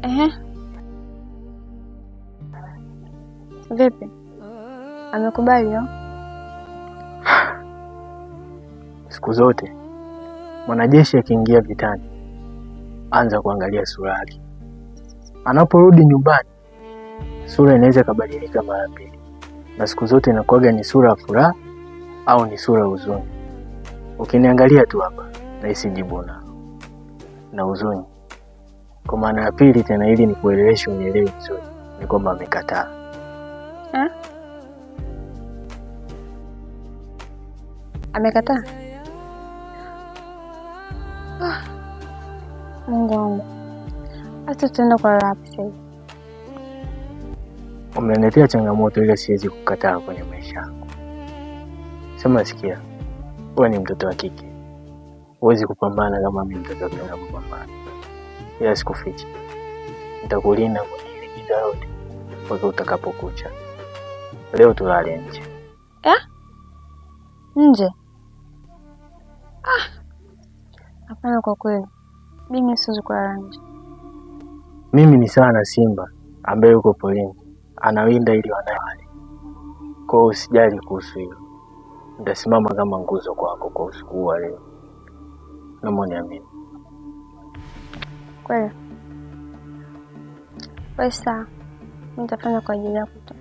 Ehe. Vipi? Amekubali au? Siku zote mwanajeshi akiingia vitani, anza kuangalia sura yake. Anaporudi nyumbani, sura inaweza kubadilika mara mbili. Na siku zote inakuwaga ni sura ya furaha au ni sura ya huzuni. Ukiniangalia tu hapa, nahisi jibu na huzuni. Kwa maana ya pili tena, ili nikueleweshe unielewe vizuri, ni kwamba amekataa. Amekataa? Mungu wangu. Hata tutaenda kwa wapi sasa? Umeniletea changamoto ile siwezi kukataa kwenye maisha yangu. Sema sikia, wewe ni mtoto wa kike. Huwezi kupambana kama mimi mtoto wa kiume kupambana. Ila sikufichi, nitakulinda kwenye ile giza lote mpaka utakapokucha. Leo tulale nje. Nje? Hapana, kwa kweli mimi siwezi kulala nje. Mimi ni sawa na simba ambaye yuko porini, anawinda ili wanae wale. Kwa hiyo usijali kuhusu hilo. Nitasimama kama nguzo kwako kwa usiku wa leo. Naomba niamini. Kweli? Basi sawa. Nitafanya kwa ajili yako tu.